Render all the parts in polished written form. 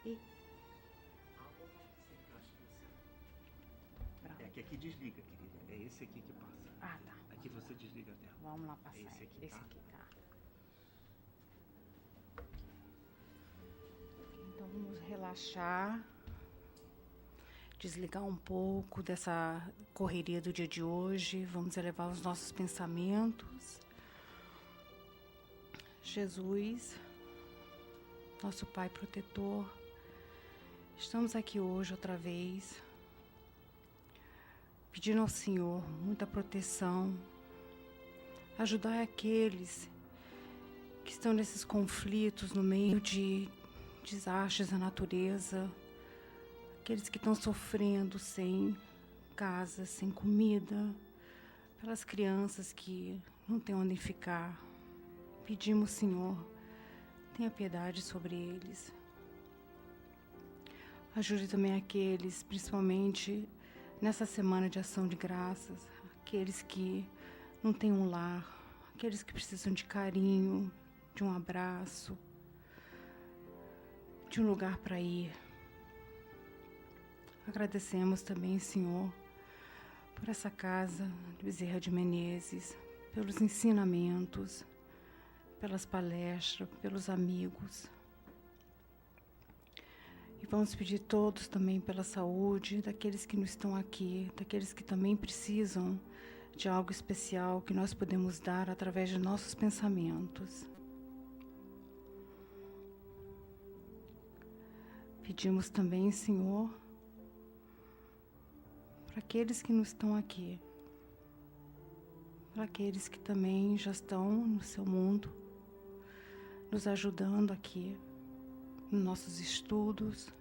Ih, É pronto. que aqui desliga, querida. É esse aqui que passa. Ah, tá. Aqui você desliga a tela. Vamos lá passar. É esse aqui, Esse tá? aqui, tá. Então vamos relaxar, desligar um pouco dessa correria do dia de hoje. Vamos elevar os nossos pensamentos. Jesus, nosso Pai protetor, estamos aqui hoje outra vez, pedindo ao Senhor muita proteção, ajudar aqueles que estão nesses conflitos no meio de desastres da natureza, aqueles que estão sofrendo sem casa, sem comida, pelas crianças que não têm onde ficar. Pedimos, Senhor, tenha piedade sobre eles. Ajude também aqueles, principalmente nessa semana de ação de graças, aqueles que não têm um lar, aqueles que precisam de carinho, de um abraço, de um lugar para ir. Agradecemos também, Senhor, por essa casa de Bezerra de Menezes, pelos ensinamentos, pelas palestras, pelos amigos. E vamos pedir todos também pela saúde daqueles que não estão aqui, daqueles que também precisam de algo especial que nós podemos dar através de nossos pensamentos. Pedimos também, Senhor, para aqueles que não estão aqui, para aqueles que também já estão no seu mundo, nos ajudando aqui, nos nossos estudos,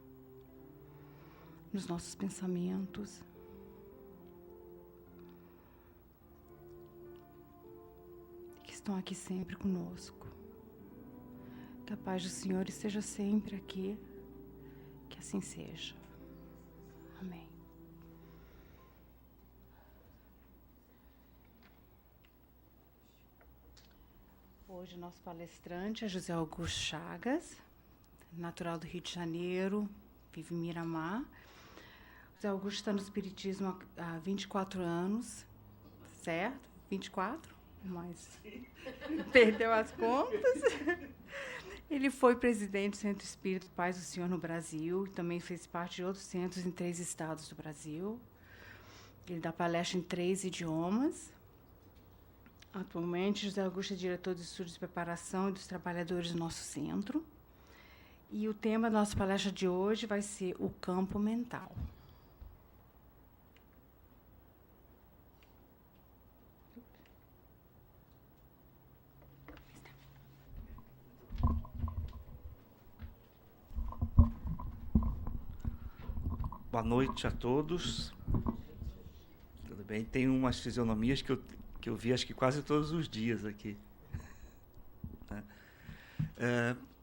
nos nossos pensamentos. Que estão aqui sempre conosco. Que a paz do Senhor esteja sempre aqui, que assim seja. Amém. Hoje nosso palestrante é José Augusto Chagas, natural do Rio de Janeiro, vive em Miramar. José Augusto está no Espiritismo há 24 anos, certo? 24? Mas perdeu as contas. Ele foi presidente do Centro Espírita Paz do Senhor no Brasil e também fez parte de outros centros em 3 estados do Brasil. Ele dá palestra em 3 idiomas. Atualmente, José Augusto é diretor de estudos de preparação e dos trabalhadores do nosso centro. E o tema da nossa palestra de hoje vai ser o campo mental. Boa noite a todos. Tudo bem? Tem umas fisionomias que eu vi acho que quase todos os dias aqui.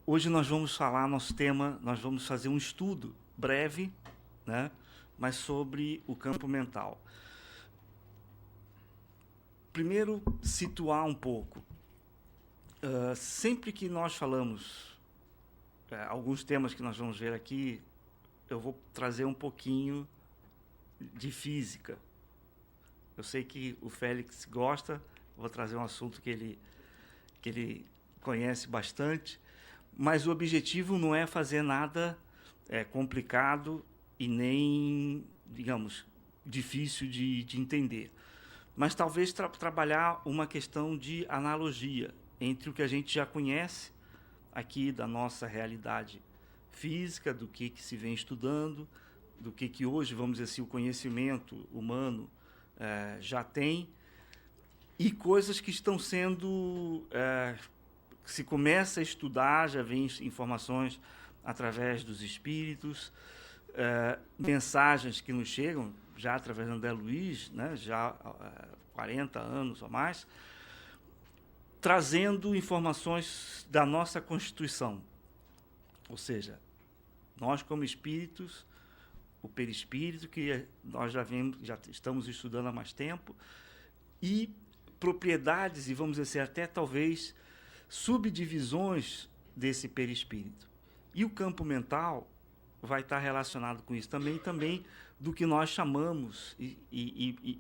Hoje nós vamos falar, nosso tema, nós vamos fazer um estudo breve, né, mas sobre o campo mental. Primeiro, situar um pouco. Sempre que nós falamos, alguns temas que nós vamos ver aqui, eu vou trazer um pouquinho de física. Eu sei que o Félix gosta, vou trazer um assunto que ele conhece bastante, mas o objetivo não é fazer nada complicado e nem, digamos, difícil de entender. Mas talvez trabalhar uma questão de analogia entre o que a gente já conhece aqui da nossa realidade física, do que se vem estudando, do que hoje, vamos dizer assim, o conhecimento humano já tem, e coisas que estão sendo... se começa a estudar, já vem informações através dos espíritos, mensagens que nos chegam, já através do André Luiz, né, já há 40 anos ou mais, trazendo informações da nossa Constituição. Ou seja, nós como espíritos, o perispírito, que nós já estamos estudando há mais tempo, e propriedades, e vamos dizer até talvez subdivisões desse perispírito. E o campo mental, vai estar relacionado com isso também do que nós chamamos, e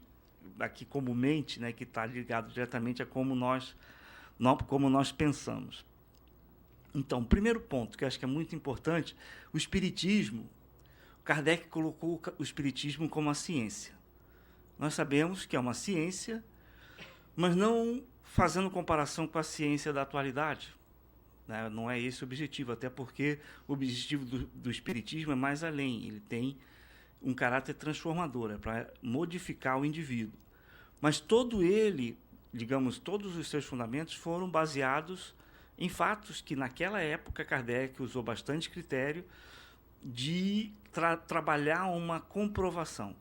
aqui comumente, né, que está ligado diretamente a como nós pensamos. Então, o primeiro ponto, que eu acho que é muito importante, o Espiritismo, Kardec colocou o Espiritismo como a ciência. Nós sabemos que é uma ciência, mas não fazendo comparação com a ciência da atualidade. Né? Não é esse o objetivo, até porque o objetivo do Espiritismo é mais além. Ele tem um caráter transformador, é para modificar o indivíduo. Mas todos os seus fundamentos foram baseados em fatos que, naquela época, Kardec usou bastante critério de trabalhar uma comprovação.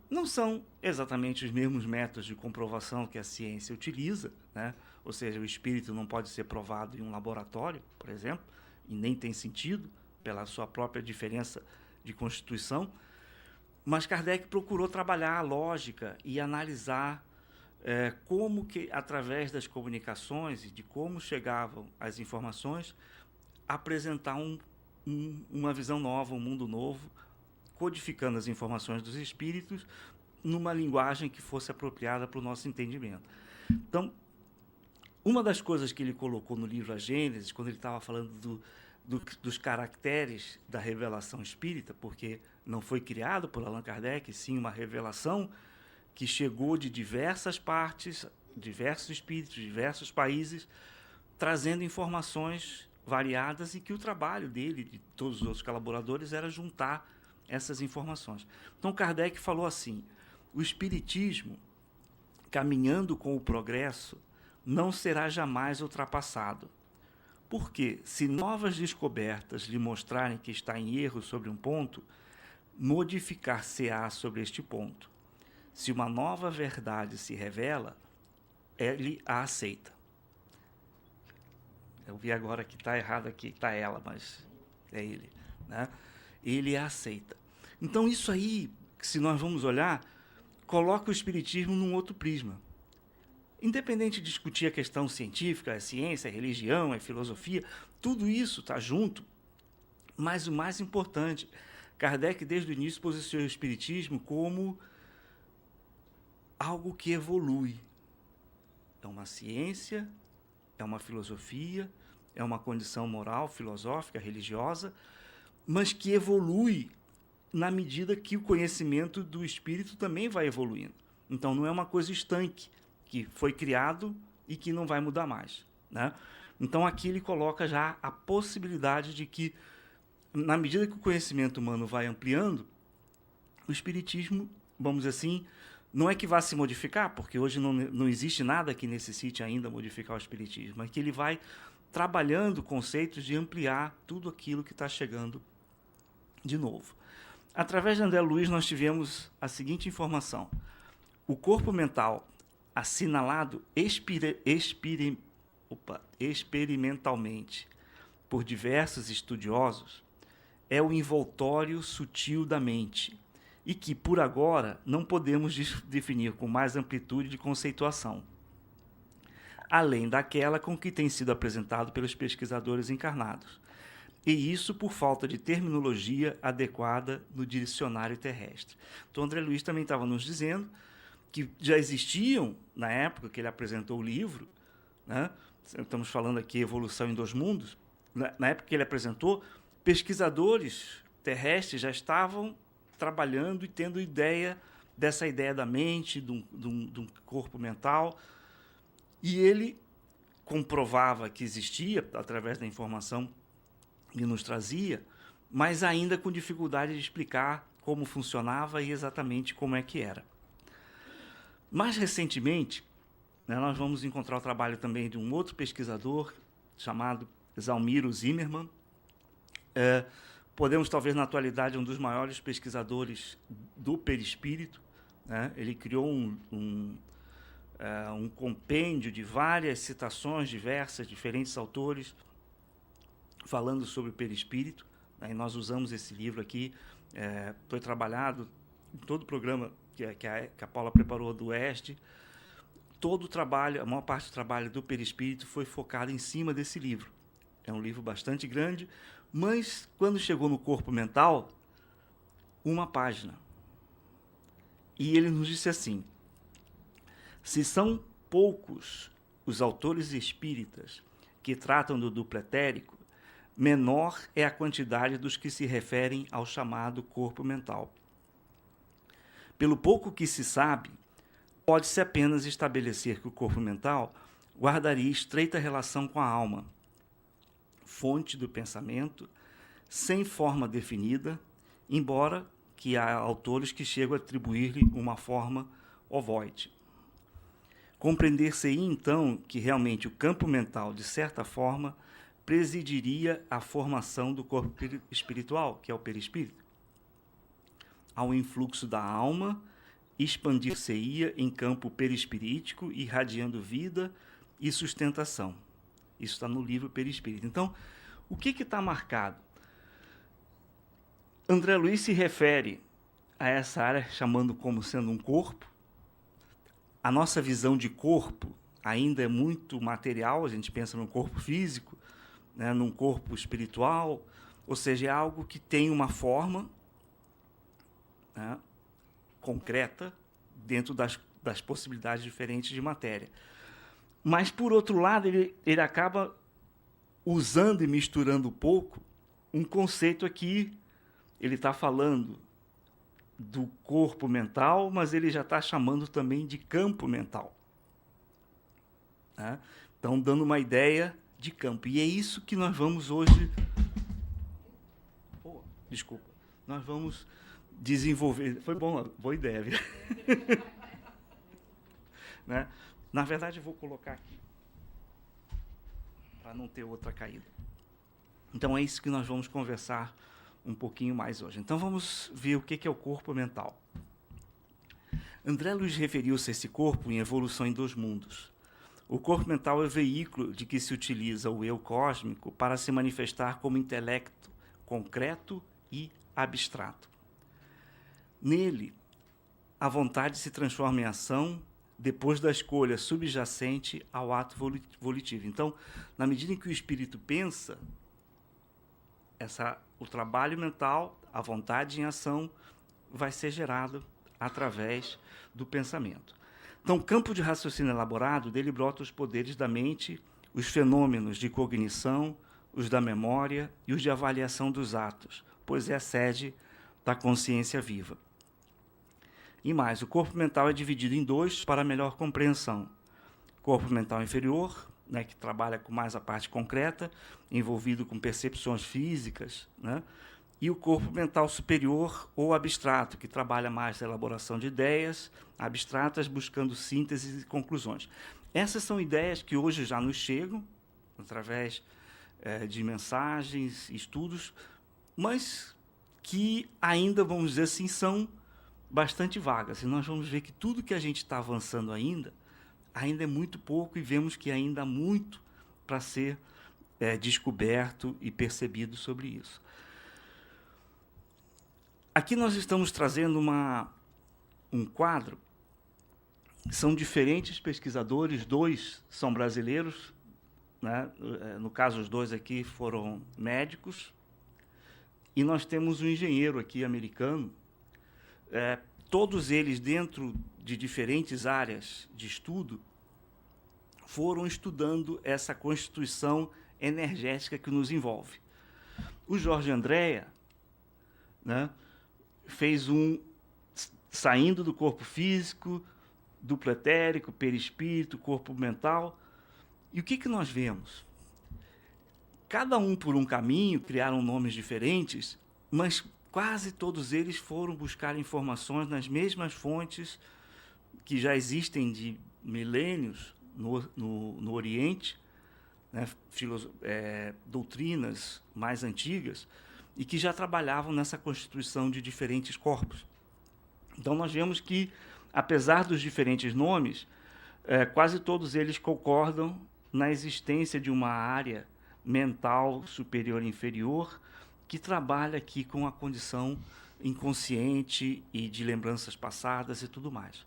Não são exatamente os mesmos métodos de comprovação que a ciência utiliza, né? Ou seja, o espírito não pode ser provado em um laboratório, por exemplo, e nem tem sentido, pela sua própria diferença de constituição, mas Kardec procurou trabalhar a lógica e analisar como que, através das comunicações e de como chegavam as informações, apresentar uma visão nova, um mundo novo, codificando as informações dos espíritos numa linguagem que fosse apropriada para o nosso entendimento. Então, uma das coisas que ele colocou no livro A Gênese, quando ele estava falando dos caracteres da revelação espírita, porque não foi criado por Allan Kardec, sim uma revelação que chegou de diversas partes, diversos espíritos, diversos países, trazendo informações variadas, e que o trabalho dele, de todos os outros colaboradores, era juntar essas informações. Então, Kardec falou assim: o Espiritismo, caminhando com o progresso, não será jamais ultrapassado. Porque, se novas descobertas lhe mostrarem que está em erro sobre um ponto, modificar-se-á sobre este ponto. Se uma nova verdade se revela, ele a aceita. Eu vi agora que está errado aqui, está ela, mas é ele, né? Ele a aceita. Então, isso aí, se nós vamos olhar, coloca o Espiritismo num outro prisma. Independente de discutir a questão científica, é ciência, é religião, é filosofia, tudo isso está junto, mas o mais importante, Kardec, desde o início, posicionou o Espiritismo como algo que evolui. É uma ciência, é uma filosofia, é uma condição moral, filosófica, religiosa, mas que evolui na medida que o conhecimento do espírito também vai evoluindo. Então, não é uma coisa estanque, que foi criado e que não vai mudar mais, né? Então, aqui ele coloca já a possibilidade de que, na medida que o conhecimento humano vai ampliando, o espiritismo, vamos dizer assim, não é que vá se modificar, porque hoje não existe nada que necessite ainda modificar o espiritismo, mas que ele vai trabalhando conceitos de ampliar tudo aquilo que está chegando de novo. Através de André Luiz, nós tivemos a seguinte informação: o corpo mental, assinalado experimentalmente por diversos estudiosos, é o envoltório sutil da mente, e que, por agora, não podemos definir com mais amplitude de conceituação, além daquela com que tem sido apresentado pelos pesquisadores encarnados, e isso por falta de terminologia adequada no dicionário terrestre. Então, André Luiz também estava nos dizendo que já existiam, na época que ele apresentou o livro, né? Estamos falando aqui Evolução em Dois Mundos, na época que ele apresentou, pesquisadores terrestres já estavam trabalhando e tendo dessa ideia da mente, de um corpo mental, e ele comprovava que existia, através da informação que nos trazia, mas ainda com dificuldade de explicar como funcionava e exatamente como é que era. Mais recentemente, né, nós vamos encontrar o trabalho também de um outro pesquisador chamado Zalmiro Zimmermann. Podemos, talvez, na atualidade, um dos maiores pesquisadores do perispírito, né? Ele criou um compêndio de várias citações diversas, diferentes autores, falando sobre o perispírito, né? E nós usamos esse livro aqui, foi trabalhado em todo o programa que a Paula preparou do Oeste. Todo o trabalho, a maior parte do trabalho do perispírito foi focado em cima desse livro, É um livro bastante grande, mas quando chegou no corpo mental, uma página. E ele nos disse assim: se são poucos os autores espíritas que tratam do duplo etérico, menor é a quantidade dos que se referem ao chamado corpo mental. Pelo pouco que se sabe, pode-se apenas estabelecer que o corpo mental guardaria estreita relação com a alma, fonte do pensamento, sem forma definida, embora que há autores que chegam a atribuir-lhe uma forma ovoide. Compreender-se-ia, então, que realmente o campo mental, de certa forma, presidiria a formação do corpo espiritual, que é o perispírito. Ao influxo da alma, expandir-se-ia em campo perispirítico, irradiando vida e sustentação. Isso está no livro Perispírito. Então, o que está marcado? André Luiz se refere a essa área chamando como sendo um corpo. A nossa visão de corpo ainda é muito material, a gente pensa no corpo físico, né, num corpo espiritual, ou seja, é algo que tem uma forma, né, concreta dentro das possibilidades diferentes de matéria. Mas, por outro lado, ele acaba usando e misturando um pouco um conceito aqui. Ele está falando do corpo mental, mas ele já está chamando também de campo mental. Né? Então, dando uma ideia de campo. E é isso que nós vamos hoje... desculpa. Nós vamos desenvolver... Foi boa ideia, viu? Né? Na verdade, eu vou colocar aqui, para não ter outra caída. Então, é isso que nós vamos conversar um pouquinho mais hoje. Então, vamos ver o que é o corpo mental. André Luiz referiu-se a esse corpo em evolução em 2 mundos. O corpo mental é o veículo de que se utiliza o eu cósmico para se manifestar como intelecto concreto e abstrato. Nele, a vontade se transforma em ação depois da escolha subjacente ao ato volitivo. Então, na medida em que o espírito pensa, o trabalho mental, a vontade em ação, vai ser gerado através do pensamento. Então, o campo de raciocínio elaborado, dele brota os poderes da mente, os fenômenos de cognição, os da memória e os de avaliação dos atos, pois é a sede da consciência viva. E mais, o corpo mental é dividido em 2 para melhor compreensão. Corpo mental inferior, né, que trabalha com mais a parte concreta, envolvido com percepções físicas, né, e o corpo mental superior ou abstrato, que trabalha mais a elaboração de ideias abstratas, buscando sínteses e conclusões. Essas são ideias que hoje já nos chegam, através de mensagens, estudos, mas que ainda, vamos dizer assim, são bastante vagas. E nós vamos ver que tudo que a gente está avançando ainda é muito pouco, e vemos que ainda há muito para ser descoberto e percebido sobre isso. Aqui nós estamos trazendo um quadro. São diferentes pesquisadores, 2 são brasileiros, né? No caso, os 2 aqui foram médicos, e nós temos um engenheiro aqui americano. Todos eles, dentro de diferentes áreas de estudo, foram estudando essa constituição energética que nos envolve. O Jorge Andréa, né, fez saindo do corpo físico, duplo etérico, perispírito, corpo mental. E o que nós vemos? Cada um por um caminho, criaram nomes diferentes, mas quase todos eles foram buscar informações nas mesmas fontes que já existem de milênios no Oriente, né, doutrinas mais antigas, e que já trabalhavam nessa constituição de diferentes corpos. Então, nós vemos que, apesar dos diferentes nomes, quase todos eles concordam na existência de uma área mental superior e inferior que trabalha aqui com a condição inconsciente e de lembranças passadas e tudo mais.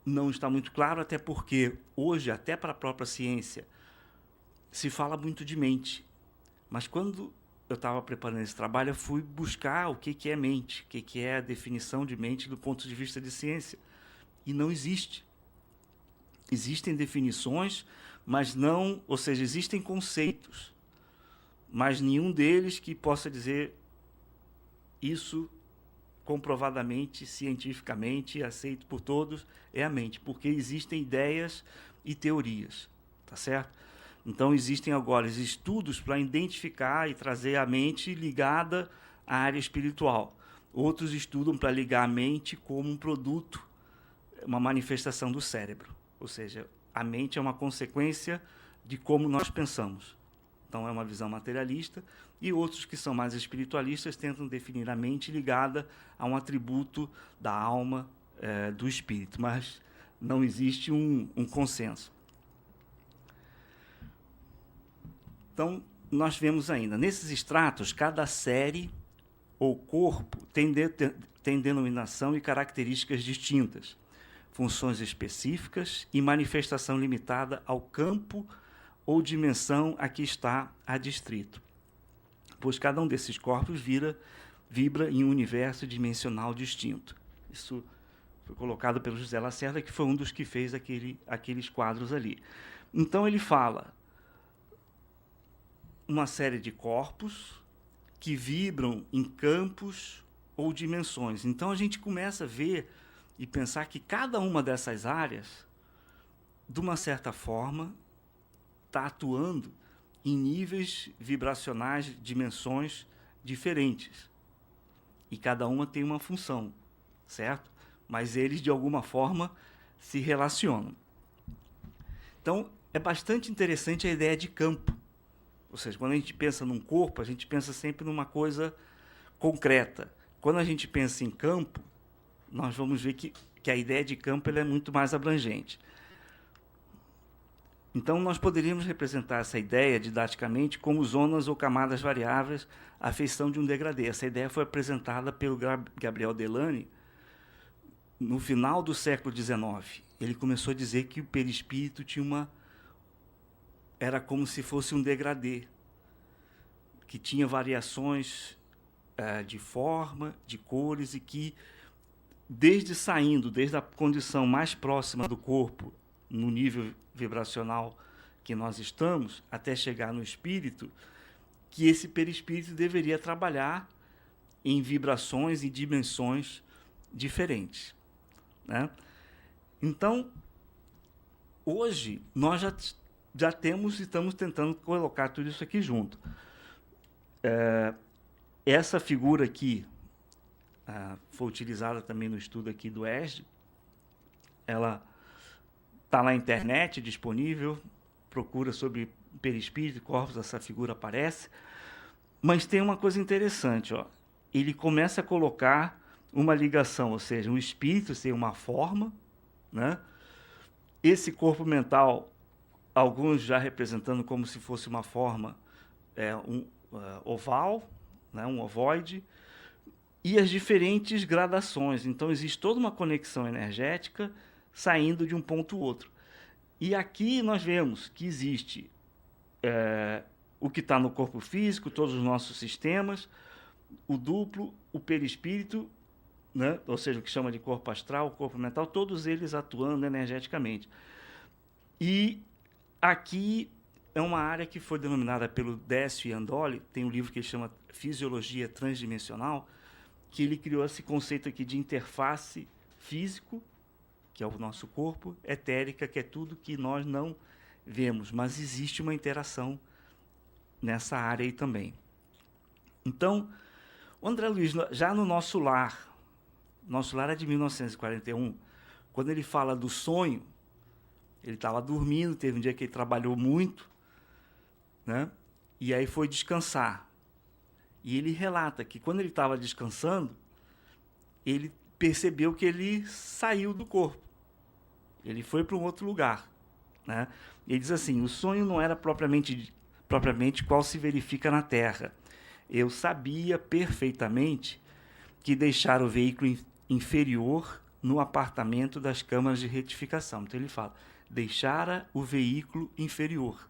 Não está muito claro, até porque hoje, até para a própria ciência, se fala muito de mente. Mas quando eu estava preparando esse trabalho, eu fui buscar o que é mente, o que é a definição de mente do ponto de vista de ciência. E não existe. Existem definições, mas não, ou seja, existem conceitos, mas nenhum deles que possa dizer isso comprovadamente, cientificamente, aceito por todos, é a mente, porque existem ideias e teorias, tá certo? Então existem agora estudos para identificar e trazer a mente ligada à área espiritual. Outros estudam para ligar a mente como um produto, uma manifestação do cérebro. Ou seja, a mente é uma consequência de como nós pensamos. Então é uma visão materialista, e outros que são mais espiritualistas tentam definir a mente ligada a um atributo da alma, do espírito, mas não existe um consenso. Então, nós vemos ainda, nesses estratos, cada série ou corpo tem denominação e características distintas, funções específicas e manifestação limitada ao campo ou dimensão a que está adstrito, pois cada um desses corpos vibra em um universo dimensional distinto. Isso foi colocado pelo José Lacerda, que foi um dos que fez aqueles quadros ali. Então ele fala uma série de corpos que vibram em campos ou dimensões. Então a gente começa a ver e pensar que cada uma dessas áreas, de uma certa forma, está atuando em níveis vibracionais, dimensões diferentes. E cada uma tem uma função, certo? Mas eles, de alguma forma, se relacionam. Então, é bastante interessante a ideia de campo. Ou seja, quando a gente pensa num corpo, a gente pensa sempre numa coisa concreta. Quando a gente pensa em campo, nós vamos ver que a ideia de campo ela é muito mais abrangente. Então, nós poderíamos representar essa ideia, didaticamente, como zonas ou camadas variáveis à feição de um degradê. Essa ideia foi apresentada pelo Gabriel Delany no final do século XIX. Ele começou a dizer que o perispírito era como se fosse um degradê, que tinha variações de forma, de cores, e que, desde a condição mais próxima do corpo, no nível vibracional que nós estamos, até chegar no espírito, que esse perispírito deveria trabalhar em vibrações e dimensões diferentes, né? Então, hoje, nós já temos e estamos tentando colocar tudo isso aqui junto. Essa figura aqui foi utilizada também no estudo aqui do ESD. Ela está na internet, disponível, procura sobre perispírito e corpos, essa figura aparece. Mas tem uma coisa interessante, ó. Ele começa a colocar uma ligação, ou seja, um espírito tem uma forma, né? Esse corpo mental, alguns já representando como se fosse uma forma oval, né? Um ovoide, e as diferentes gradações. Então, existe toda uma conexão energética saindo de um ponto outro. E aqui nós vemos que existe o que está no corpo físico, todos os nossos sistemas, o duplo, o perispírito, né? Ou seja, o que chama de corpo astral, o corpo mental, todos eles atuando energeticamente. E aqui é uma área que foi denominada pelo Décio Iandoli, tem um livro que ele chama Fisiologia Transdimensional, que ele criou esse conceito aqui de interface físico, que é o nosso corpo, etérica, que é tudo que nós não vemos, mas existe uma interação nessa área aí também. Então, o André Luiz, já no nosso lar é de 1941, quando ele fala do sonho, ele estava dormindo, teve um dia que ele trabalhou muito, né? E aí foi descansar. E ele relata que quando ele estava descansando, ele percebeu que ele saiu do corpo. Ele foi para um outro lugar, né? Ele diz assim, o sonho não era propriamente qual se verifica na Terra. Eu sabia perfeitamente que deixara o veículo inferior no apartamento das câmaras de retificação. Então ele fala, deixara o veículo inferior.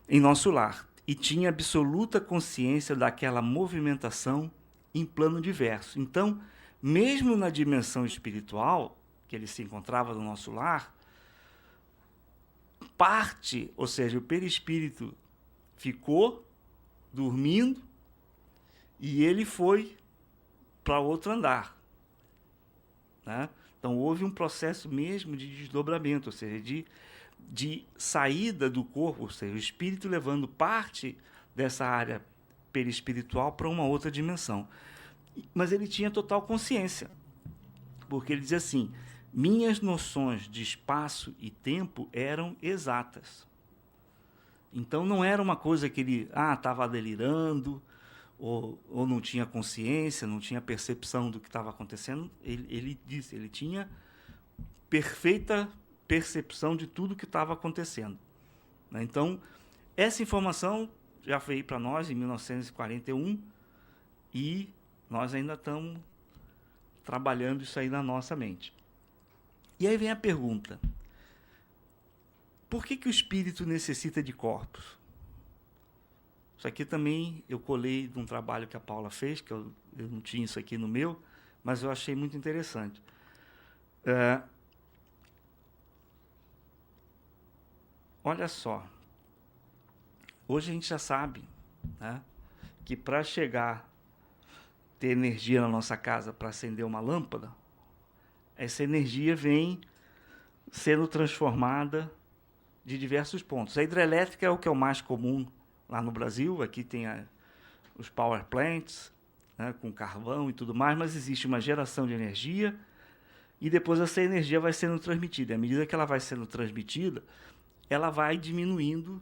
em nosso lar e tinha absoluta consciência daquela movimentação em plano diverso. Então, mesmo na dimensão espiritual que ele se encontrava no nosso lar, parte, ou seja, o perispírito ficou dormindo e ele foi para outro andar, né? Então, houve um processo mesmo de desdobramento, ou seja, de saída do corpo, ou seja, o espírito levando parte dessa área perispiritual para uma outra dimensão. Mas ele tinha total consciência, porque ele dizia assim: minhas noções de espaço e tempo eram exatas. Então, não era uma coisa que ele estava delirando, ou não tinha consciência, não tinha percepção do que estava acontecendo. Ele disse, ele tinha perfeita percepção de tudo que estava acontecendo, né? Então, essa informação já veio para nós em 1941 e nós ainda estamos trabalhando isso aí na nossa mente. E aí vem a pergunta: por que o espírito necessita de corpos? Isso aqui também eu colei de um trabalho que a Paula fez, que eu não tinha isso aqui no meu, mas eu achei muito interessante. Olha só, hoje a gente já sabe, né, que para ter energia na nossa casa para acender uma lâmpada, essa energia vem sendo transformada de diversos pontos. A hidrelétrica é o que é o mais comum lá no Brasil. Aqui tem os power plants, né, com carvão e tudo mais, mas existe uma geração de energia e depois essa energia vai sendo transmitida. À medida que ela vai sendo transmitida, ela vai diminuindo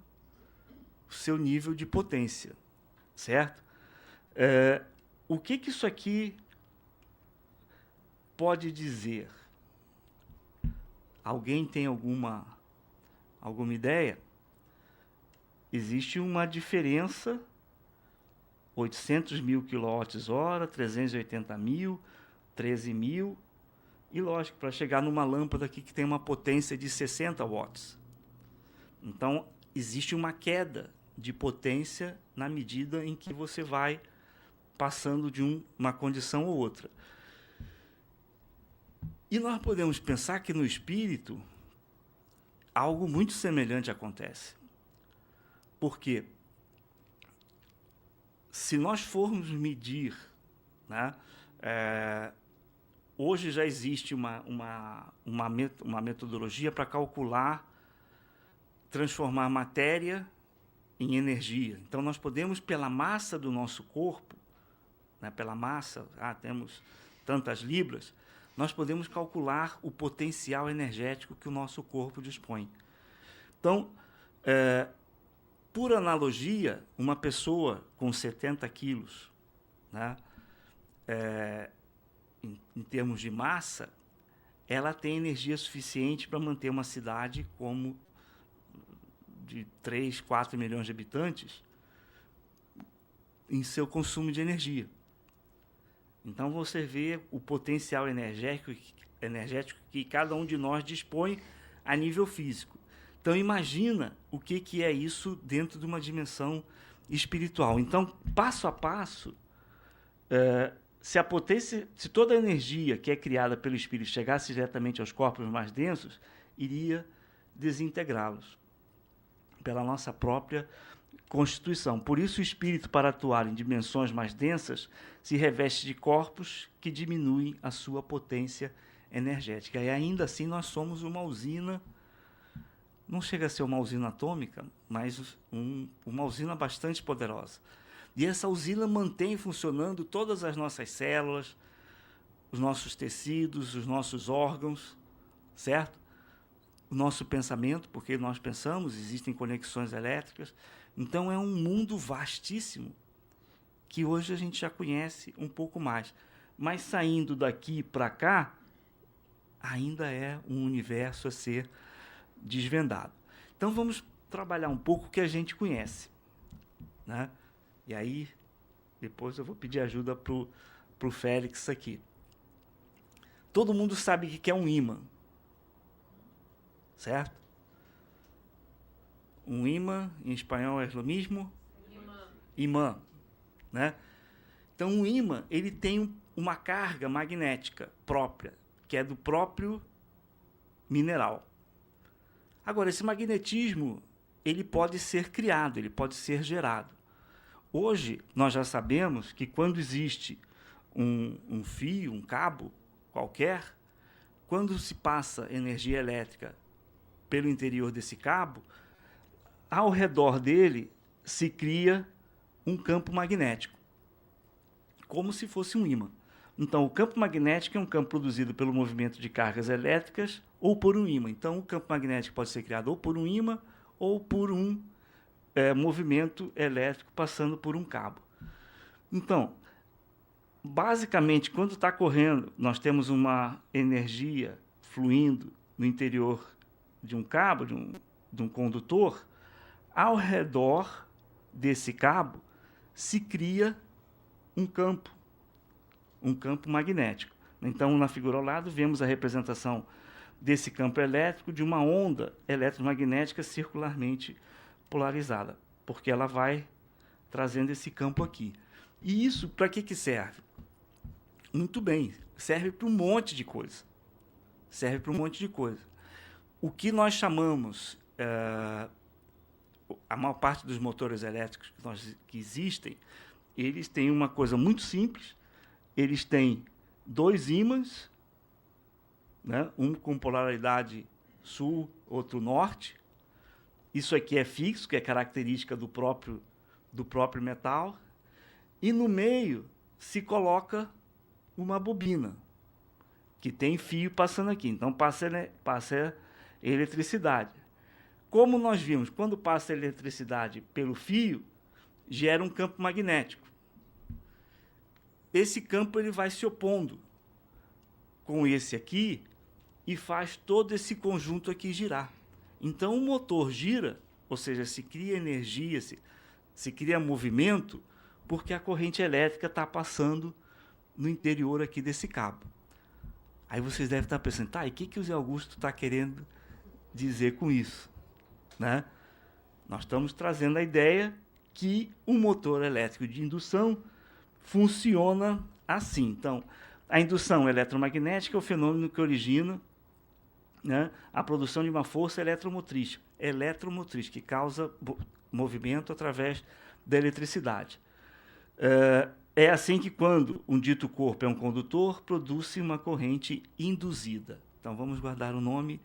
o seu nível de potência, certo? O que isso aqui pode dizer? Alguém tem alguma ideia? Existe uma diferença: 800 mil kWh, 380 mil, 13 mil, e lógico, para chegar numa lâmpada aqui que tem uma potência de 60 watts. Então, existe uma queda de potência na medida em que você vai passando de uma condição ou outra. E nós podemos pensar que no espírito algo muito semelhante acontece. Porque se nós formos medir, né, hoje já existe uma metodologia para calcular, transformar matéria em energia. Então, nós podemos, pela massa do nosso corpo, né, pela massa, temos tantas libras, nós podemos calcular o potencial energético que o nosso corpo dispõe. Então, por analogia, uma pessoa com 70 quilos, né, em termos de massa, ela tem energia suficiente para manter uma cidade como de 3, 4 milhões de habitantes em seu consumo de energia. Então, você vê o potencial energético que cada um de nós dispõe a nível físico. Então, imagina o que é isso dentro de uma dimensão espiritual. Então, passo a passo, se toda a energia que é criada pelo espírito chegasse diretamente aos corpos mais densos, iria desintegrá-los pela nossa própria constituição. Por isso, o espírito, para atuar em dimensões mais densas, se reveste de corpos que diminuem a sua potência energética. E ainda assim, nós somos uma usina. Não chega a ser uma usina atômica, mas uma usina bastante poderosa. E essa usina mantém funcionando todas as nossas células, os nossos tecidos, os nossos órgãos, certo? O nosso pensamento, porque nós pensamos, existem conexões elétricas. Então, é um mundo vastíssimo que hoje a gente já conhece um pouco mais. Mas, saindo daqui para cá, ainda é um universo a ser desvendado. Então, vamos trabalhar um pouco o que a gente conhece, né? E aí, depois eu vou pedir ajuda para o Félix aqui. Todo mundo sabe o que é um ímã, certo? Um ímã, em espanhol, é o mesmo? Imã. Né? Então, o ímã ele tem uma carga magnética própria, que é do próprio mineral. Agora, esse magnetismo ele pode ser criado, ele pode ser gerado. Hoje, nós já sabemos que quando existe um fio, um cabo qualquer, quando se passa energia elétrica pelo interior desse cabo, ao redor dele se cria um campo magnético, como se fosse um ímã. Então, o campo magnético é um campo produzido pelo movimento de cargas elétricas ou por um ímã. Então, o campo magnético pode ser criado ou por um ímã ou por um movimento elétrico passando por um cabo. Então, basicamente, quando está correndo, nós temos uma energia fluindo no interior de um cabo, de um condutor. Ao redor desse cabo se cria um campo magnético. Então, na figura ao lado, vemos a representação desse campo elétrico de uma onda eletromagnética circularmente polarizada, porque ela vai trazendo esse campo aqui. E isso, para que serve? Muito bem, serve para um monte de coisa. Serve para um monte de coisa. O que nós chamamos, a maior parte dos motores elétricos que existem, eles têm uma coisa muito simples. Eles têm dois ímãs, né? Um com polaridade sul, outro norte. Isso aqui é fixo, que é característica do próprio metal. E no meio se coloca uma bobina, que tem fio passando aqui. Então, passa eletricidade. Como nós vimos, quando passa a eletricidade pelo fio, gera um campo magnético. Esse campo ele vai se opondo com esse aqui e faz todo esse conjunto aqui girar. Então, o motor gira, ou seja, se cria energia, se cria movimento, porque a corrente elétrica está passando no interior aqui desse cabo. Aí vocês devem estar pensando, tá, e o que o Zé Augusto está querendo dizer com isso? Né? Nós estamos trazendo a ideia que um motor elétrico de indução funciona assim. Então, a indução eletromagnética é o fenômeno que origina, né, a produção de uma força eletromotriz, que causa movimento através da eletricidade. É assim que, quando um dito corpo é um condutor, produz-se uma corrente induzida. Então, vamos guardar o nome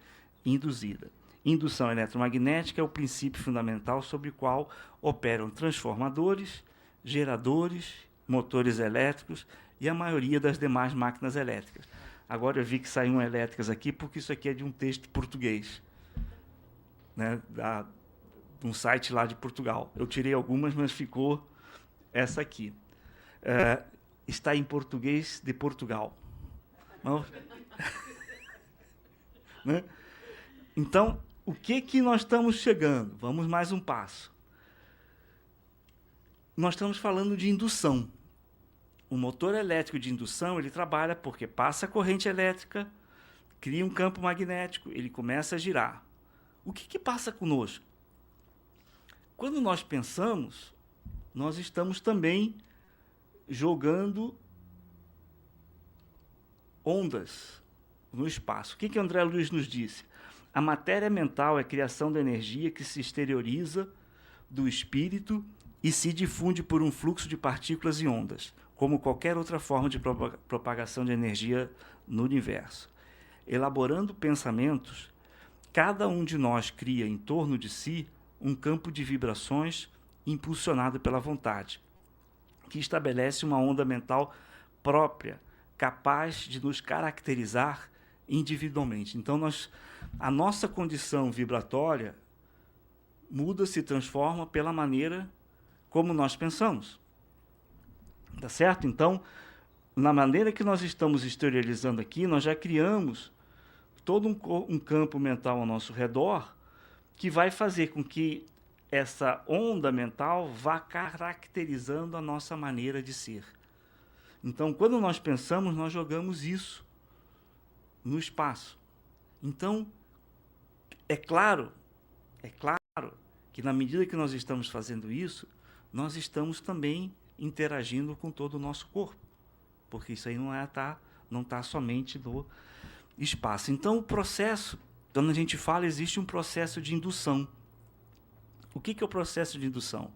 induzida. Indução eletromagnética é o princípio fundamental sobre o qual operam transformadores, geradores, motores elétricos e a maioria das demais máquinas elétricas. Agora eu vi que saíram elétricas aqui, porque isso aqui é de um texto português, né, de um site lá de Portugal. Eu tirei algumas, mas ficou essa aqui. Está em português de Portugal. Né? Então, o que nós estamos chegando? Vamos mais um passo. Nós estamos falando de indução. O motor elétrico de indução, ele trabalha porque passa a corrente elétrica, cria um campo magnético, ele começa a girar. O que passa conosco? Quando nós pensamos, nós estamos também jogando ondas no espaço. O que André Luiz nos disse? A matéria mental é a criação da energia que se exterioriza do espírito e se difunde por um fluxo de partículas e ondas, como qualquer outra forma de propagação de energia no universo. Elaborando pensamentos, cada um de nós cria em torno de si um campo de vibrações impulsionado pela vontade, que estabelece uma onda mental própria, capaz de nos caracterizar individualmente. Então, a nossa condição vibratória muda, se transforma pela maneira como nós pensamos. Tá certo? Então, na maneira que nós estamos exteriorizando aqui, nós já criamos todo um campo mental ao nosso redor que vai fazer com que essa onda mental vá caracterizando a nossa maneira de ser. Então, quando nós pensamos, nós jogamos isso no espaço. Então, é claro que na medida que nós estamos fazendo isso, nós estamos também interagindo com todo o nosso corpo, porque isso aí não está somente no espaço. Então, o processo, quando a gente fala, existe um processo de indução. O que é o processo de indução?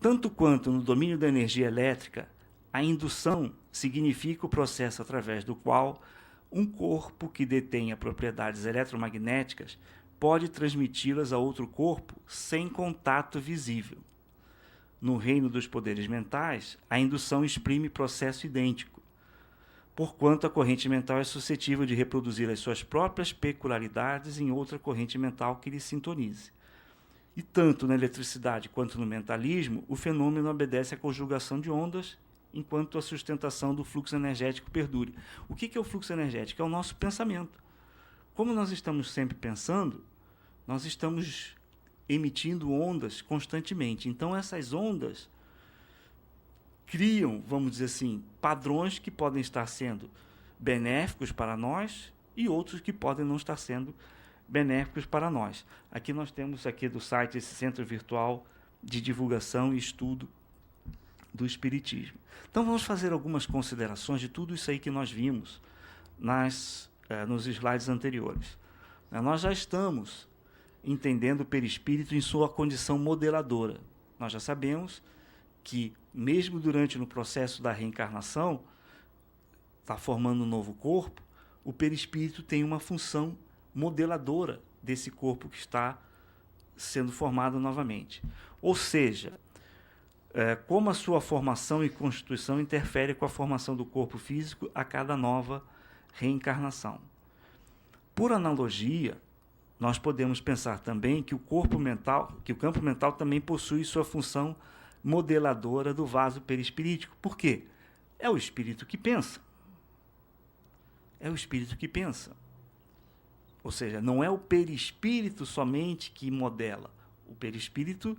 Tanto quanto no domínio da energia elétrica, a indução significa o processo através do qual um corpo que detenha propriedades eletromagnéticas pode transmiti-las a outro corpo sem contato visível. No reino dos poderes mentais, a indução exprime processo idêntico, porquanto a corrente mental é suscetível de reproduzir as suas próprias peculiaridades em outra corrente mental que lhe sintonize. E tanto na eletricidade quanto no mentalismo, o fenômeno obedece à conjugação de ondas, enquanto a sustentação do fluxo energético perdure. O que é o fluxo energético? É o nosso pensamento. Como nós estamos sempre pensando, nós estamos emitindo ondas constantemente. Então, essas ondas criam, vamos dizer assim, padrões que podem estar sendo benéficos para nós e outros que podem não estar sendo benéficos para nós. Aqui nós temos aqui do site esse Centro Virtual de Divulgação e Estudo do Espiritismo. Então vamos fazer algumas considerações de tudo isso aí que nós vimos nos slides anteriores. Nós já estamos entendendo o perispírito em sua condição modeladora. Nós já sabemos que, mesmo no processo da reencarnação, está formando um novo corpo, o perispírito tem uma função modeladora desse corpo que está sendo formado novamente. Ou seja, como a sua formação e constituição interfere com a formação do corpo físico a cada nova reencarnação. Por analogia, nós podemos pensar também que o campo mental também possui sua função modeladora do vaso perispirítico. Por quê? É o espírito que pensa. É o espírito que pensa. Ou seja, não é o perispírito somente que modela. O perispírito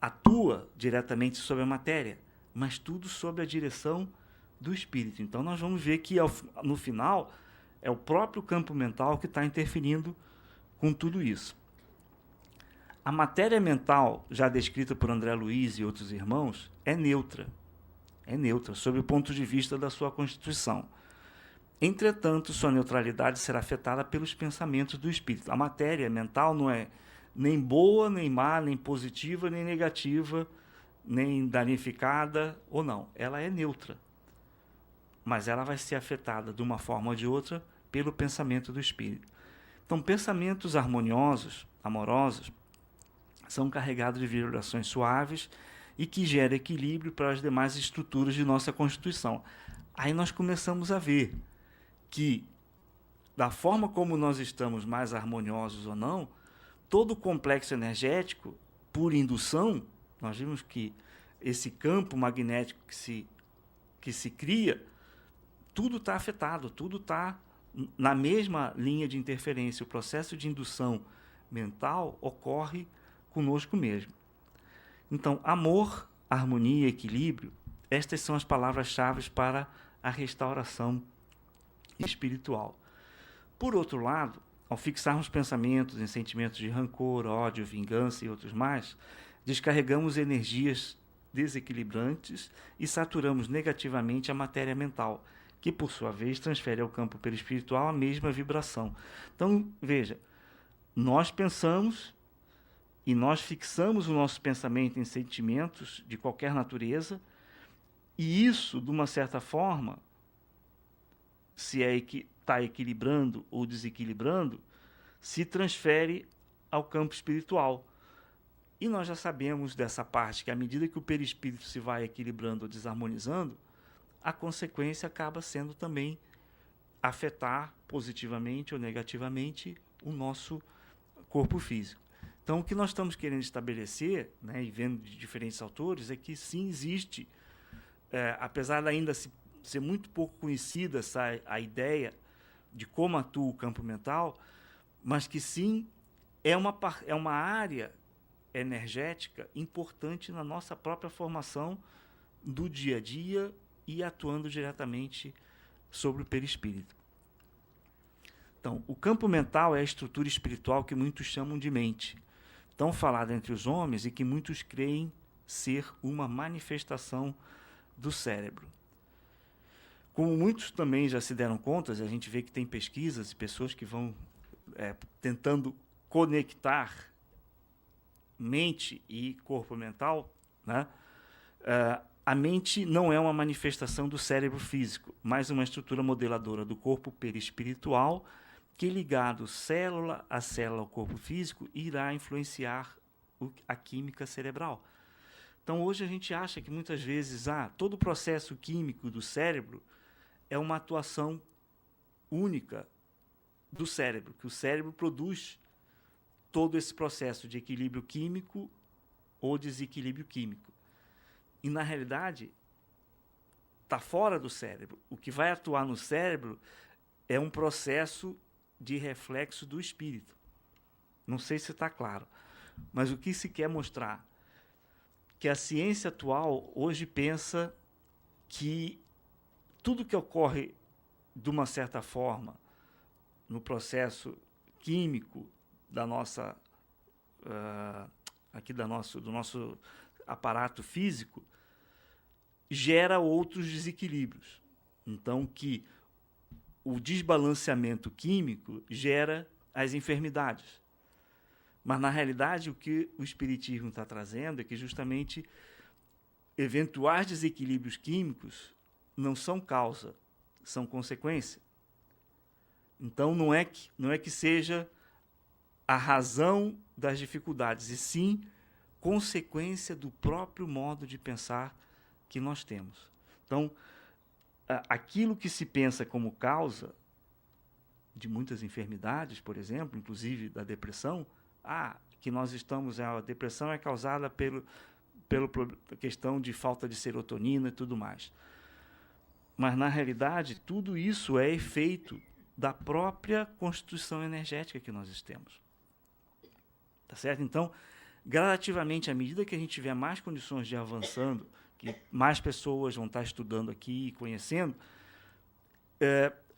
atua diretamente sobre a matéria, mas tudo sob a direção do espírito. Então, nós vamos ver que, no final, é o próprio campo mental que está interferindo com tudo isso. A matéria mental, já descrita por André Luiz e outros irmãos, é neutra. É neutra, sob o ponto de vista da sua constituição. Entretanto, sua neutralidade será afetada pelos pensamentos do espírito. A matéria mental não é nem boa, nem má, nem positiva, nem negativa, nem danificada ou não. Ela é neutra. Mas ela vai ser afetada de uma forma ou de outra pelo pensamento do espírito. Então, pensamentos harmoniosos, amorosos, são carregados de vibrações suaves e que geram equilíbrio para as demais estruturas de nossa constituição. Aí nós começamos a ver que, da forma como nós estamos mais harmoniosos ou não, todo o complexo energético, por indução, nós vimos que esse campo magnético que se cria, tudo está afetado, tudo está na mesma linha de interferência. O processo de indução mental ocorre conosco mesmo. Então, amor, harmonia, equilíbrio, estas são as palavras-chave para a restauração espiritual. Por outro lado, ao fixarmos pensamentos em sentimentos de rancor, ódio, vingança e outros mais, descarregamos energias desequilibrantes e saturamos negativamente a matéria mental, que, por sua vez, transfere ao campo perispiritual a mesma vibração. Então, veja, nós pensamos e nós fixamos o nosso pensamento em sentimentos de qualquer natureza, e isso, de uma certa forma, se está equilibrando ou desequilibrando, se transfere ao campo espiritual. E nós já sabemos dessa parte que, à medida que o perispírito se vai equilibrando ou desarmonizando, a consequência acaba sendo também afetar positivamente ou negativamente o nosso corpo físico. Então, o que nós estamos querendo estabelecer, né, e vendo de diferentes autores, é que sim existe, apesar de ainda ser muito pouco conhecida a ideia de como atua o campo mental, mas que sim é uma área energética importante na nossa própria formação do dia a dia e atuando diretamente sobre o perispírito. Então, o campo mental é a estrutura espiritual que muitos chamam de mente. tão falada entre os homens e que muitos creem ser uma manifestação do cérebro. Como muitos também já se deram conta, a gente vê que tem pesquisas e pessoas que vão tentando conectar mente e corpo mental, né? A mente não é uma manifestação do cérebro físico, mas uma estrutura modeladora do corpo perispiritual que, ligado célula a célula ao corpo físico, irá influenciar a química cerebral. Então, hoje a gente acha que muitas vezes todo o processo químico do cérebro é uma atuação única do cérebro, que o cérebro produz todo esse processo de equilíbrio químico ou desequilíbrio químico. E, na realidade, está fora do cérebro. O que vai atuar no cérebro é um processo de reflexo do espírito. Não sei se está claro, mas o que se quer mostrar? Que a ciência atual hoje pensa que tudo que ocorre de uma certa forma no processo químico da nossa do nosso aparato físico gera outros desequilíbrios. Então, que o desbalanceamento químico gera as enfermidades. Mas, na realidade, o que o Espiritismo está trazendo é que, justamente, eventuais desequilíbrios químicos não são causa, são consequência. Então, não é que seja a razão das dificuldades, e sim consequência do próprio modo de pensar que nós temos. Então, aquilo que se pensa como causa de muitas enfermidades, por exemplo, inclusive da depressão, que nós estamos, a depressão é causada pela questão de falta de serotonina e tudo mais. Mas, na realidade, tudo isso é efeito da própria constituição energética que nós temos. Tá certo? Então, gradativamente, à medida que a gente tiver mais condições de ir avançando, que mais pessoas vão estar estudando aqui e conhecendo,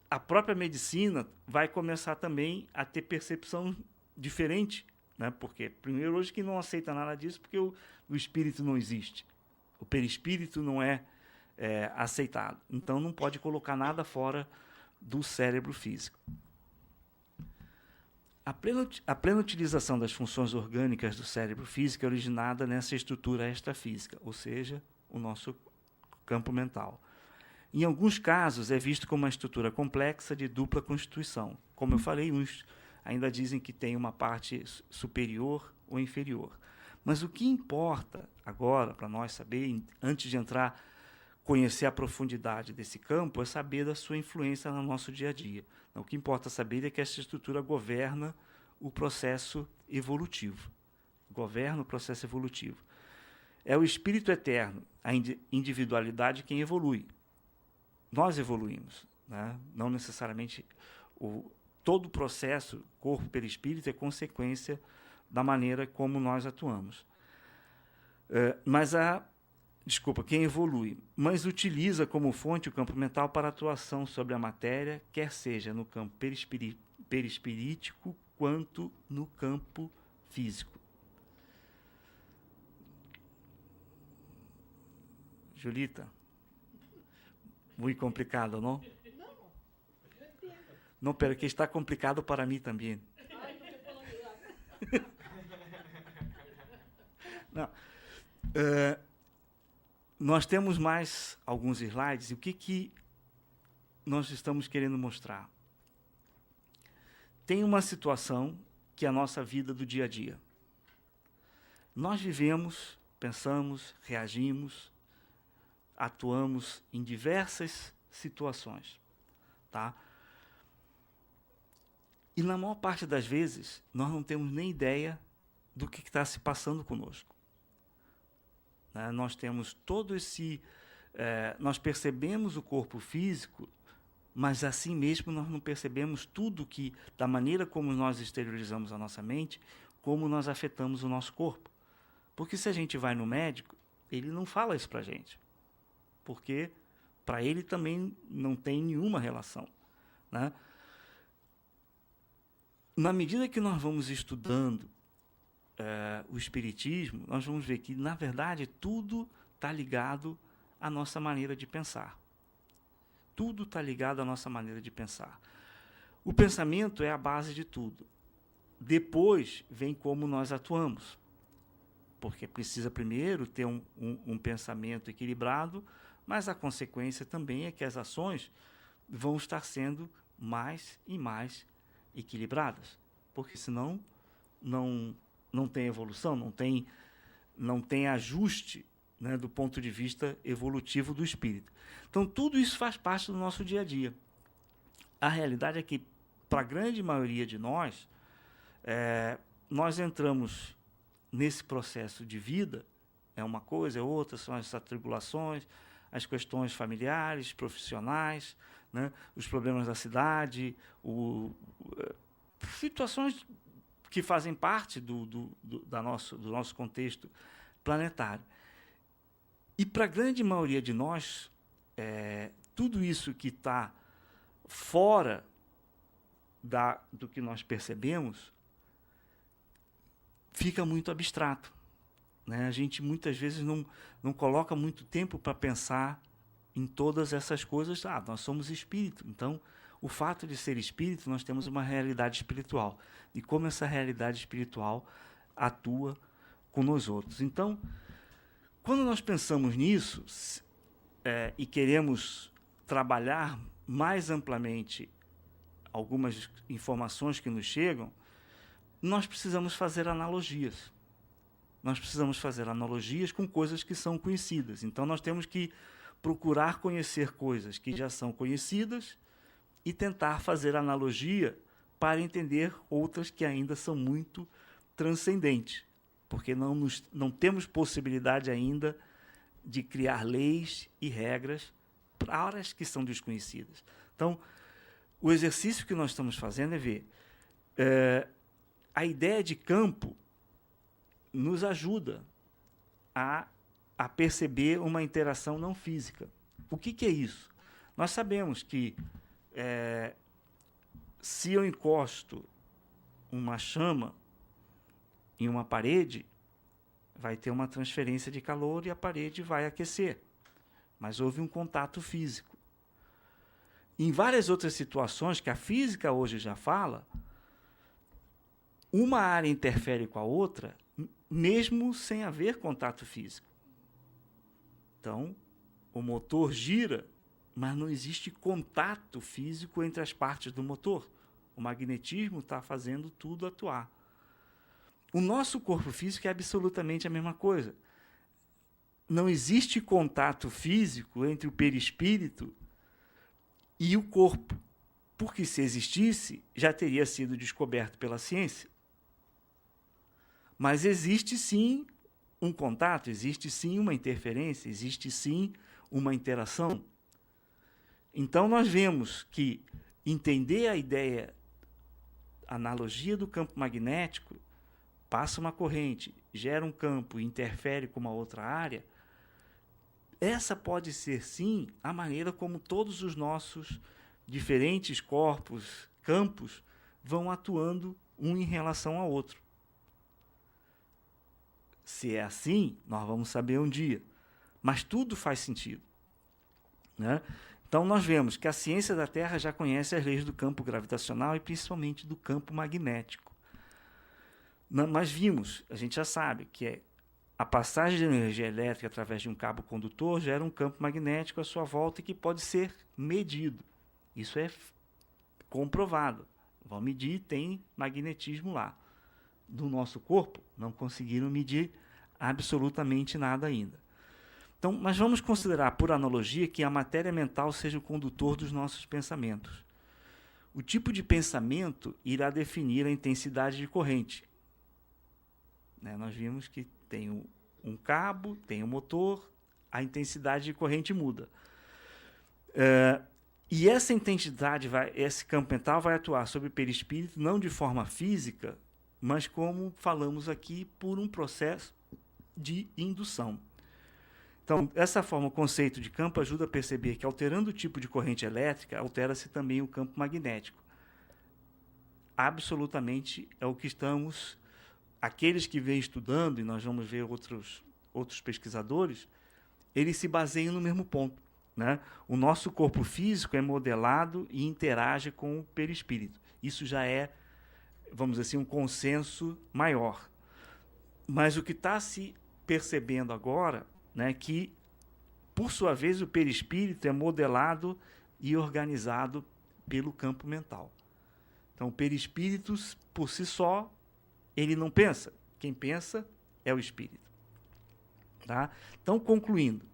a própria medicina vai começar também a ter percepção diferente, né? Porque, primeiro, hoje que não aceita nada disso, porque o espírito não existe. O perispírito não é aceitado. Então, não pode colocar nada fora do cérebro físico. A plena utilização das funções orgânicas do cérebro físico é originada nessa estrutura extrafísica, ou seja, o nosso campo mental. Em alguns casos, é visto como uma estrutura complexa de dupla constituição. Como eu falei, uns ainda dizem que tem uma parte superior ou inferior. Mas o que importa agora, para nós saber, antes de conhecer a profundidade desse campo, é saber da sua influência no nosso dia a dia. Então, o que importa saber é que essa estrutura governa o processo evolutivo. Governa o processo evolutivo. É o espírito eterno, a individualidade, quem evolui. Nós evoluímos, né? Não necessariamente todo o processo, corpo, perispírito, é consequência da maneira como nós atuamos. Quem evolui, mas utiliza como fonte o campo mental para atuação sobre a matéria, quer seja no campo perispirítico quanto no campo físico. Julita, muito complicado, não? Não, pero que está complicado para mim também. Não. Nós temos mais alguns slides, e o que nós estamos querendo mostrar? Tem uma situação que é a nossa vida do dia a dia. Nós vivemos, pensamos, reagimos, atuamos em diversas situações, tá? E, na maior parte das vezes, nós não temos nem ideia do que está se passando conosco. Nós temos todo esse... nós percebemos o corpo físico, mas, assim mesmo, nós não percebemos tudo da maneira como nós exteriorizamos a nossa mente, como nós afetamos o nosso corpo. Porque, se a gente vai no médico, ele não fala isso para a gente. Porque, para ele, também não tem nenhuma relação, né? Na medida que nós vamos estudando o Espiritismo, nós vamos ver que, na verdade, tudo está ligado à nossa maneira de pensar. Tudo está ligado à nossa maneira de pensar. O pensamento é a base de tudo. Depois vem como nós atuamos. Porque precisa primeiro ter um pensamento equilibrado, mas a consequência também é que as ações vão estar sendo mais e mais equilibradas. Porque senão não tem evolução, não tem ajuste, né, do ponto de vista evolutivo do espírito. Então, tudo isso faz parte do nosso dia a dia. A realidade é que, para a grande maioria de nós, nós entramos nesse processo de vida, é uma coisa, é outra, são as atribulações, as questões familiares, profissionais, né, os problemas da cidade, situações que fazem parte do nosso contexto planetário. E para a grande maioria de nós, tudo isso que está fora do que nós percebemos fica muito abstrato, né? A gente muitas vezes não coloca muito tempo para pensar em todas essas coisas. Nós somos espírito, então o fato de ser espírito, nós temos uma realidade espiritual. E como essa realidade espiritual atua com nós outros. Então, quando nós pensamos nisso e queremos trabalhar mais amplamente algumas informações que nos chegam, nós precisamos fazer analogias. Nós precisamos fazer analogias com coisas que são conhecidas. Então, nós temos que procurar conhecer coisas que já são conhecidas e tentar fazer analogia para entender outras que ainda são muito transcendentes, porque não temos possibilidade ainda de criar leis e regras para áreas que são desconhecidas. Então, o exercício que nós estamos fazendo é ver a ideia de campo nos ajuda a perceber uma interação não física. O que é isso? Nós sabemos que se eu encosto uma chama em uma parede, vai ter uma transferência de calor e a parede vai aquecer. Mas houve um contato físico. Em várias outras situações que a física hoje já fala, uma área interfere com a outra, mesmo sem haver contato físico. Então, o motor gira, mas não existe contato físico entre as partes do motor. O magnetismo está fazendo tudo atuar. O nosso corpo físico é absolutamente a mesma coisa. Não existe contato físico entre o perispírito e o corpo, porque se existisse, já teria sido descoberto pela ciência. Mas existe sim um contato, existe sim uma interferência, existe sim uma interação. Então, nós vemos que entender a ideia, a analogia do campo magnético, passa uma corrente, gera um campo e interfere com uma outra área, essa pode ser, sim, a maneira como todos os nossos diferentes corpos, campos, vão atuando um em relação ao outro. Se é assim, nós vamos saber um dia. Mas tudo faz sentido, né? Então, nós vemos que a ciência da Terra já conhece as leis do campo gravitacional e principalmente do campo magnético. Nós vimos, a gente já sabe, que a passagem de energia elétrica através de um cabo condutor gera um campo magnético à sua volta e que pode ser medido. Isso é comprovado. Vão medir, tem magnetismo lá. Do nosso corpo, não conseguiram medir absolutamente nada ainda. Então, mas vamos considerar, por analogia, que a matéria mental seja o condutor dos nossos pensamentos. O tipo de pensamento irá definir a intensidade de corrente. Nós vimos que tem um cabo, tem um motor, a intensidade de corrente muda. E essa intensidade, esse campo mental vai atuar sobre o perispírito não de forma física, mas como falamos aqui, por um processo de indução. Então, dessa forma, o conceito de campo ajuda a perceber que, alterando o tipo de corrente elétrica, altera-se também o campo magnético. Absolutamente é o que estamos aqueles que vêm estudando, e nós vamos ver outros pesquisadores, eles se baseiam no mesmo ponto, né? O nosso corpo físico é modelado e interage com o perispírito. Isso já é, vamos dizer assim, um consenso maior. Mas o que está se percebendo agora, né, que, por sua vez, o perispírito é modelado e organizado pelo campo mental. Então, o perispírito, por si só, ele não pensa. Quem pensa é o espírito. Tá? Então, concluindo,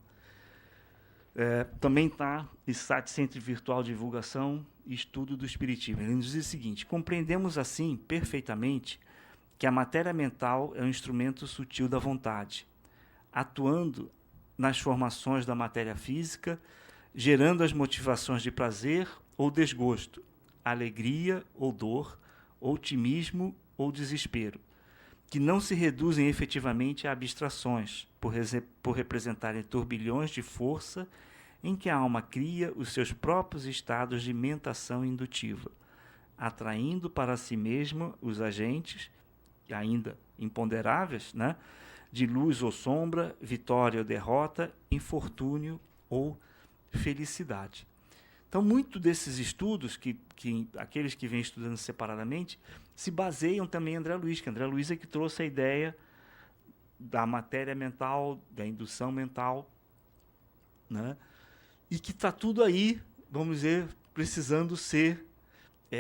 também está ISAT Centro Virtual de Divulgação e Estudo do Espiritismo. Ele nos diz o seguinte: compreendemos assim perfeitamente que a matéria mental é um instrumento sutil da vontade, atuando nas formações da matéria física, gerando as motivações de prazer ou desgosto, alegria ou dor, otimismo ou desespero, que não se reduzem efetivamente a abstrações, por representarem turbilhões de força em que a alma cria os seus próprios estados de mentação indutiva, atraindo para si mesma os agentes, ainda imponderáveis, né, de luz ou sombra, vitória ou derrota, infortúnio ou felicidade. Então, muito desses estudos, que aqueles que vêm estudando separadamente, se baseiam também em André Luiz, que André Luiz é que trouxe a ideia da matéria mental, da indução mental, né? E que está tudo aí, vamos dizer, precisando ser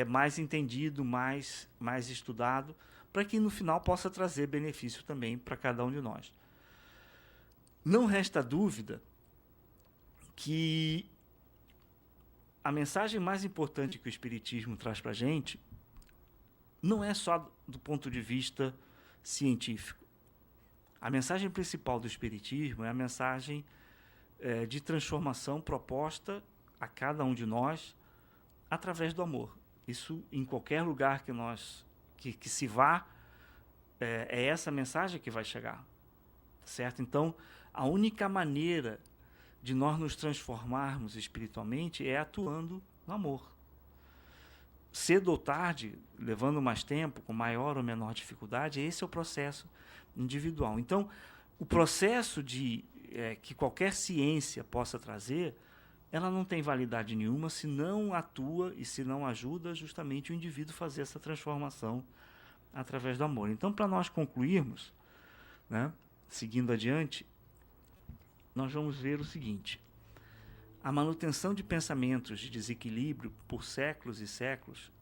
mais entendido, mais estudado, para que no final possa trazer benefício também para cada um de nós. Não resta dúvida que a mensagem mais importante que o Espiritismo traz para a gente não é só do ponto de vista científico. A mensagem principal do Espiritismo é a mensagem de transformação proposta a cada um de nós através do amor. Isso, em qualquer lugar que se vá, é essa mensagem que vai chegar. Certo? Então, a única maneira de nós nos transformarmos espiritualmente é atuando no amor. Cedo ou tarde, levando mais tempo, com maior ou menor dificuldade, esse é o processo individual. Então, o processo que qualquer ciência possa trazer, ela não tem validade nenhuma se não atua e se não ajuda justamente o indivíduo a fazer essa transformação através do amor. Então, para nós concluirmos, né, seguindo adiante, nós vamos ver o seguinte: a manutenção de pensamentos de desequilíbrio por séculos e séculos,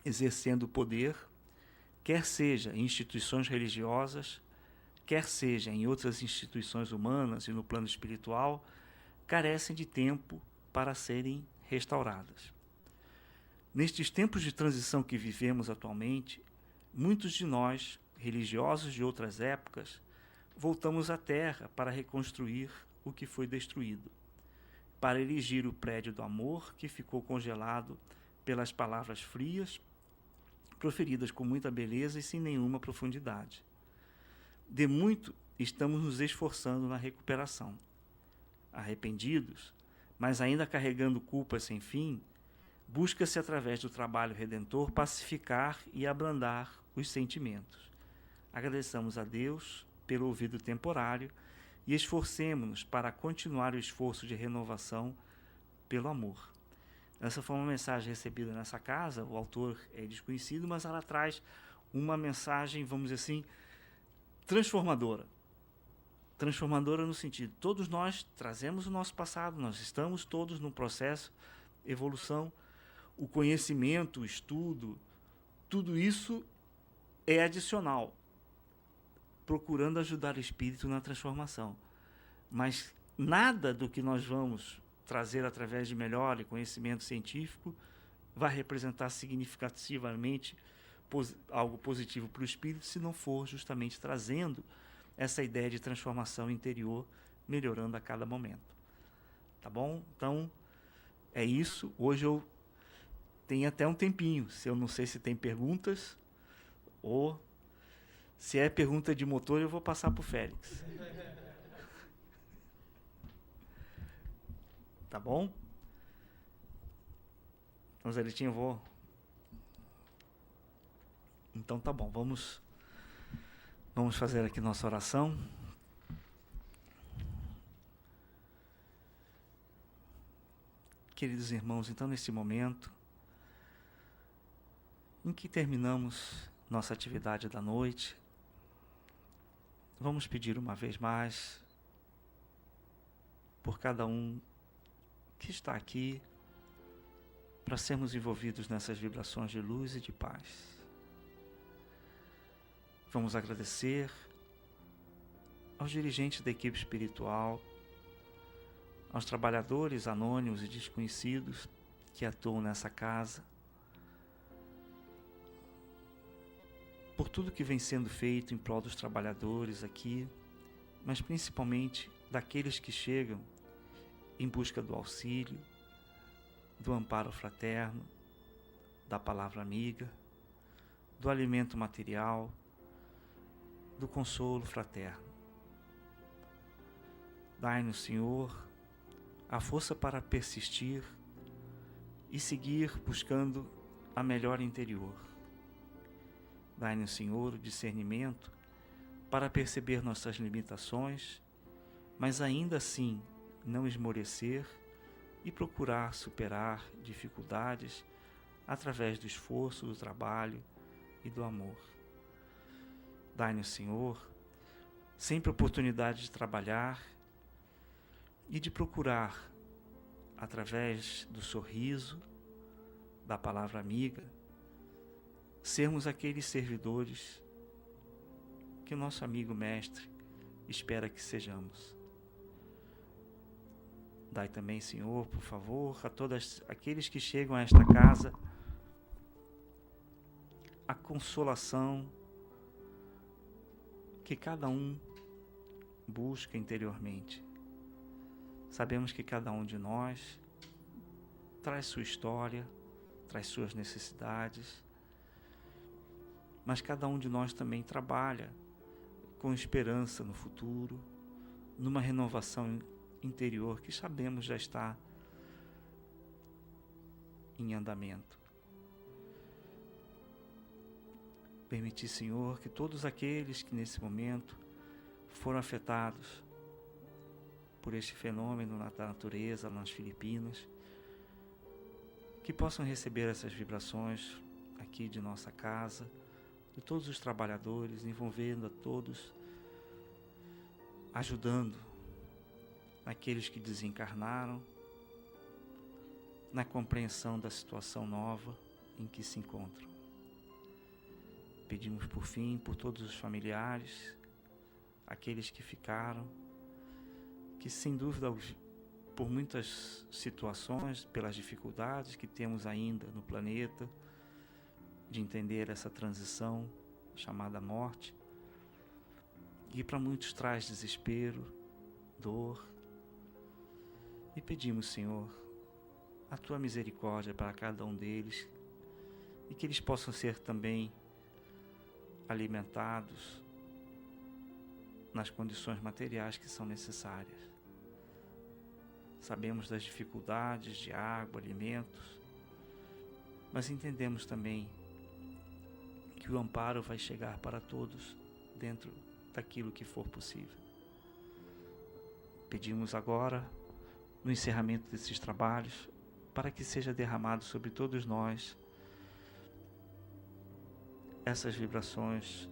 exercendo o poder, quer seja em instituições religiosas, quer seja em outras instituições humanas e no plano espiritual, carecem de tempo para serem restauradas. Nestes tempos de transição que vivemos atualmente, muitos de nós, religiosos de outras épocas, voltamos à Terra para reconstruir o que foi destruído, para erigir o prédio do amor que ficou congelado pelas palavras frias, proferidas com muita beleza e sem nenhuma profundidade. De muito estamos nos esforçando na recuperação. Arrependidos, mas ainda carregando culpas sem fim, busca-se através do trabalho redentor pacificar e abrandar os sentimentos. Agradeçamos a Deus pelo ouvido temporário e esforcemo-nos para continuar o esforço de renovação pelo amor. Essa foi uma mensagem recebida nessa casa, o autor é desconhecido, mas ela traz uma mensagem, vamos dizer assim, transformadora. Transformadora no sentido, todos nós trazemos o nosso passado, nós estamos todos num processo de evolução, o conhecimento, o estudo, tudo isso é adicional, procurando ajudar o espírito na transformação. Mas nada do que nós vamos trazer através de melhor conhecimento científico vai representar significativamente algo positivo para o espírito se não for justamente trazendo essa ideia de transformação interior, melhorando a cada momento. Tá bom? Então, é isso. Hoje eu tenho até um tempinho. Eu não sei se tem perguntas ou se é pergunta de motor, eu vou passar para o Félix. Tá bom? Então, Zé Litinho, eu vou... Então, tá bom. Vamos Vamos fazer aqui nossa oração. Queridos irmãos, então neste momento em que terminamos nossa atividade da noite, vamos pedir uma vez mais por cada um que está aqui, para sermos envolvidos nessas vibrações de luz e de paz. Vamos agradecer aos dirigentes da equipe espiritual, aos trabalhadores anônimos e desconhecidos que atuam nessa casa, por tudo que vem sendo feito em prol dos trabalhadores aqui, mas principalmente daqueles que chegam em busca do auxílio, do amparo fraterno, da palavra amiga, do alimento material, do consolo fraterno. Dai-nos, Senhor, a força para persistir e seguir buscando a melhora interior. Dai-nos, Senhor, o discernimento para perceber nossas limitações, mas ainda assim não esmorecer e procurar superar dificuldades através do esforço, do trabalho e do amor. Dai-nos, Senhor, sempre a oportunidade de trabalhar e de procurar, através do sorriso, da palavra amiga, sermos aqueles servidores que o nosso amigo mestre espera que sejamos. Dai também, Senhor, por favor, a todos aqueles que chegam a esta casa, a consolação que cada um busca interiormente. Sabemos que cada um de nós traz sua história, traz suas necessidades, mas cada um de nós também trabalha com esperança no futuro, numa renovação interior que sabemos já está em andamento. Permiti, Senhor, que todos aqueles que nesse momento foram afetados por este fenômeno na natureza, nas Filipinas, que possam receber essas vibrações aqui de nossa casa, de todos os trabalhadores, envolvendo a todos, ajudando aqueles que desencarnaram, na compreensão da situação nova em que se encontram. Pedimos por fim por todos os familiares, aqueles que ficaram, que sem dúvida por muitas situações, pelas dificuldades que temos ainda no planeta, de entender essa transição chamada morte, e para muitos traz desespero, dor, e pedimos, Senhor, a Tua misericórdia para cada um deles, e que eles possam ser também alimentados nas condições materiais que são necessárias. Sabemos das dificuldades de água, alimentos, mas entendemos também que o amparo vai chegar para todos dentro daquilo que for possível. Pedimos agora, no encerramento desses trabalhos, para que seja derramado sobre todos nós essas vibrações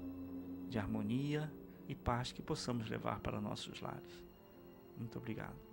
de harmonia e paz que possamos levar para nossos lares. Muito obrigado.